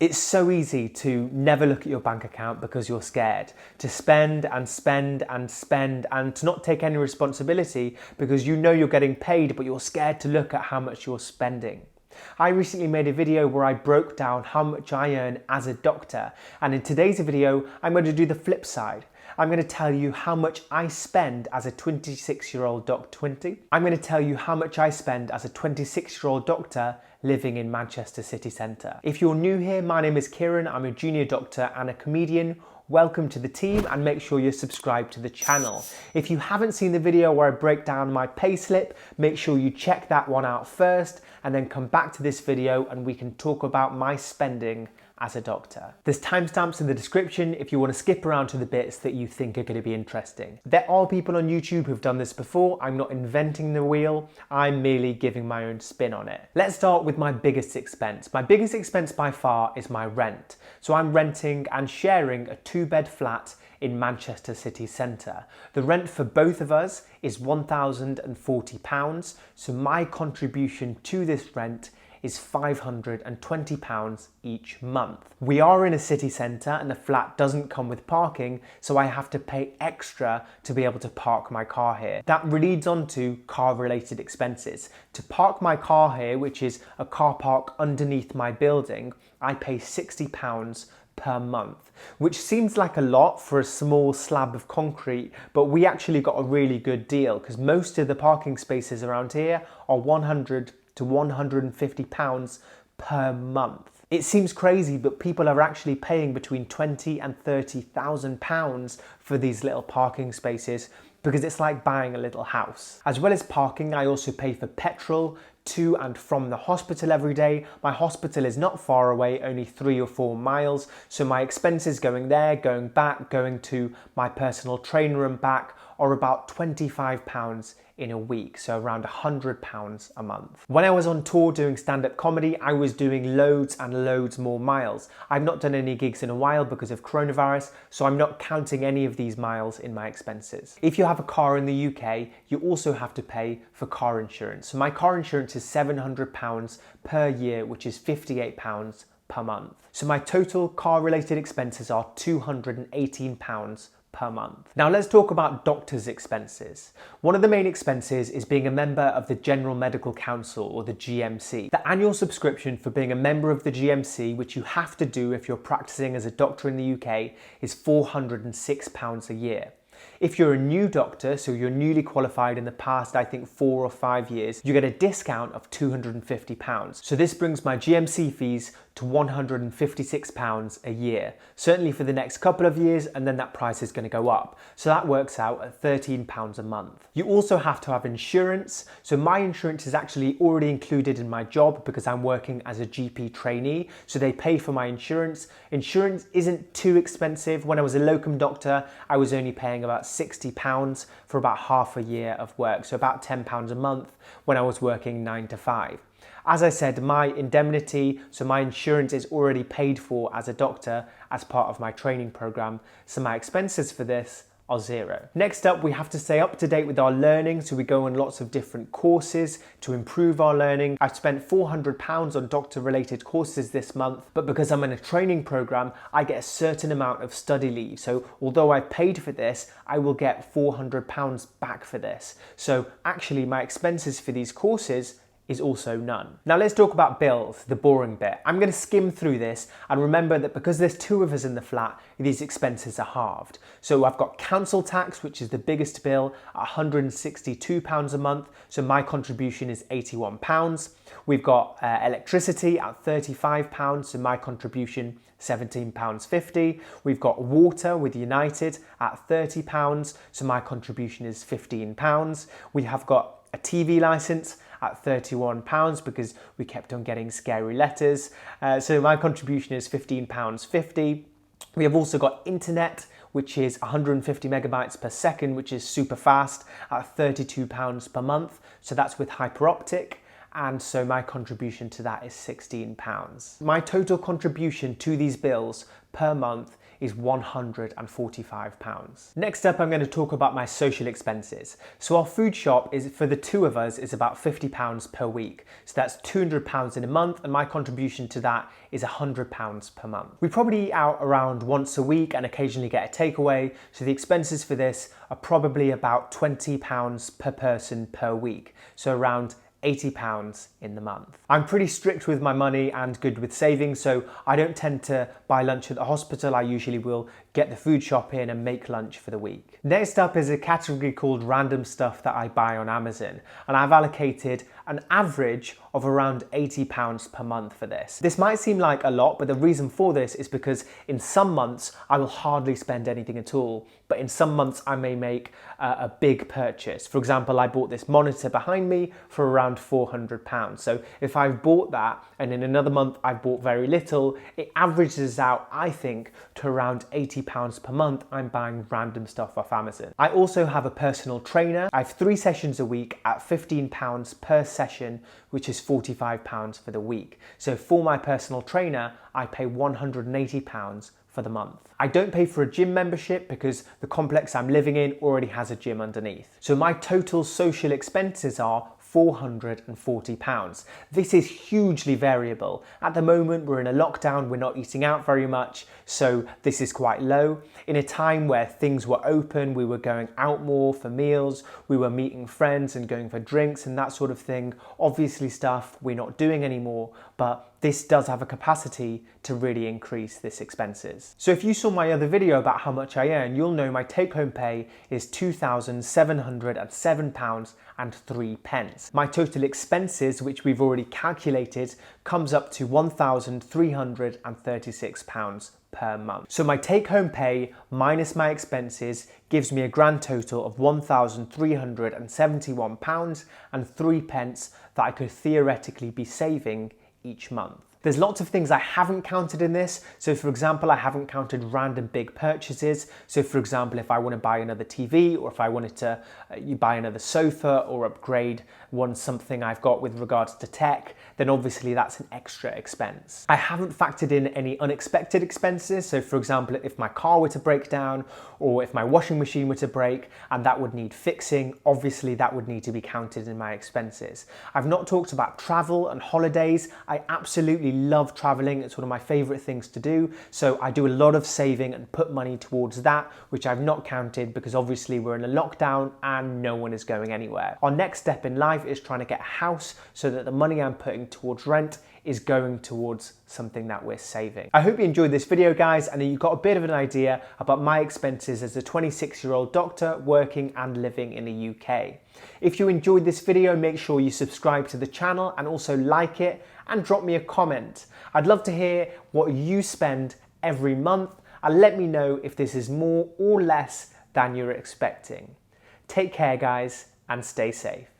It's so easy to never look at your bank account because you're scared, to spend and spend and spend and to not take any responsibility because you know you're getting paid but you're scared to look at how much you're spending. I recently made a video where I broke down how much I earn as a doctor, and in today's video I'm going to do the flip side. I'm going to tell you how much I spend as a 26-year-old Doc 20. I'm going to tell you how much I spend as a 26-year-old doctor living in Manchester city centre. If you're new here, my name is Kieran, I'm a junior doctor and a comedian. Welcome to the team and make sure you're subscribed to the channel. If you haven't seen the video where I break down my payslip, make sure you check that one out first and then come back to this video and we can talk about my spending as a doctor. There's timestamps in the description if you want to skip around to the bits that you think are going to be interesting. There are people on YouTube who've done this before. I'm not inventing the wheel. I'm merely giving my own spin on it. Let's start with my biggest expense. My biggest expense by far is my rent. So I'm renting and sharing a 2-bed flat in Manchester city centre. The rent for both of us is £1,040. So my contribution to this rent is £520 each month. We are in a city centre and the flat doesn't come with parking, so I have to pay extra to be able to park my car here. That leads on to car related expenses. To park my car here, which is a car park underneath my building, I pay £60 per month, which seems like a lot for a small slab of concrete, but we actually got a really good deal because most of the parking spaces around here are £100 to £150 per month. It seems crazy, but people are actually paying between £20,000 and £30,000 for these little parking spaces because it's like buying a little house. As well as parking, I also pay for petrol to and from the hospital every day. My hospital is not far away, only 3 or 4 miles, so my expenses going there, going back, going to my personal trainer and back are about £25 in a week, so around £100 a month. When I was on tour doing stand-up comedy, I was doing loads and loads more miles. I've not done any gigs in a while because of coronavirus, so I'm not counting any of these miles in my expenses. If you have a car in the UK, you also have to pay for car insurance. So my car insurance is £700 per year, which is £58 per month. So my total car related expenses are £218 per month. Now let's talk about doctors' expenses. One of the main expenses is being a member of the General Medical Council, or the GMC. The annual subscription for being a member of the GMC, which you have to do if you're practicing as a doctor in the UK, is £406 a year. If you're a new doctor, so you're newly qualified in the past, I think 4 or 5 years, you get a discount of £250. So this brings my GMC fees to £156 a year, certainly for the next couple of years, and then that price is going to go up. So that works out at £13 a month. You also have to have insurance. So my insurance is actually already included in my job because I'm working as a GP trainee. So they pay for my insurance. Insurance isn't too expensive. When I was a locum doctor, I was only paying about £60 for about half a year of work. So about £10 a month when I was working 9 to 5. As I said, my indemnity, so my insurance is already paid for as a doctor as part of my training program, so my expenses for this are zero. Next up, we have to stay up to date with our learning, so we go on lots of different courses to improve our learning. I've spent £400 on doctor-related courses this month, but because I'm in a training program, I get a certain amount of study leave. So although I paid for this, I will get £400 back for this. So actually, my expenses for these courses is also none. Now let's talk about bills, the boring bit. I'm going to skim through this and remember that because there's 2 of us in the flat, these expenses are halved. So I've got council tax, which is the biggest bill, at £162 a month. So my contribution is £81. We've got electricity at £35, so my contribution £17.50. We've got water with United at £30, so my contribution is £15. We have got a TV license at £31 because we kept on getting scary letters. So my contribution is £15.50. We have also got internet, which is 150 megabytes per second, which is super fast, at £32 per month. So that's with hyperoptic. And so my contribution to that is £16. My total contribution to these bills per month is £145. Next up, I'm going to talk about my social expenses. So our food shop is, for the two of us, is about £50 per week. So that's £200 in a month, and my contribution to that is £100 per month. We probably eat out around once a week and occasionally get a takeaway. So the expenses for this are probably about £20 per person per week. So around £80 in the month. I'm pretty strict with my money and good with saving, so I don't tend to buy lunch at the hospital. I usually will get the food shop in and make lunch for the week. Next up is a category called random stuff that I buy on Amazon, and I've allocated an average of around £80 per month for this. This might seem like a lot, but the reason for this is because in some months I will hardly spend anything at all, but in some months I may make a big purchase. For example, I bought this monitor behind me for around £400. So if I've bought that and in another month I've bought very little, it averages out, I think, to around £80 per month I'm buying random stuff off Amazon. I also have a personal trainer. I have 3 sessions a week at £15 per session, which is £45 for the week. So for my personal trainer, I pay £180 for the month. I don't pay for a gym membership because the complex I'm living in already has a gym underneath. So my total social expenses are £440. This is hugely variable. At the moment, we're in a lockdown, we're not eating out very much, so this is quite low. In a time where things were open, we were going out more for meals, we were meeting friends and going for drinks and that sort of thing. Obviously stuff we're not doing anymore, but this does have a capacity to really increase this expenses. So if you saw my other video about how much I earn, you'll know my take-home pay is £2,707.03. My total expenses, which we've already calculated, comes up to £1,336 per month. So my take-home pay minus my expenses gives me a grand total of £1,371.03 that I could theoretically be saving each month. There's lots of things I haven't counted in this. So for example, I haven't counted random big purchases. So for example, if I want to buy another TV, or if I wanted to buy another sofa or upgrade something I've got with regards to tech, then obviously that's an extra expense. I haven't factored in any unexpected expenses. So for example, if my car were to break down, or if my washing machine were to break and that would need fixing, obviously that would need to be counted in my expenses. I've not talked about travel and holidays. I absolutely love traveling. It's one of my favorite things to do. So I do a lot of saving and put money towards that, which I've not counted because obviously we're in a lockdown and no one is going anywhere. Our next step in life is trying to get a house so that the money I'm putting towards rent is going towards something that we're saving. I hope you enjoyed this video, guys, and that you got a bit of an idea about my expenses as a 26-year-old doctor working and living in the UK. If you enjoyed this video, make sure you subscribe to the channel and also like it and drop me a comment. I'd love to hear what you spend every month and let me know if this is more or less than you're expecting. Take care, guys, and stay safe.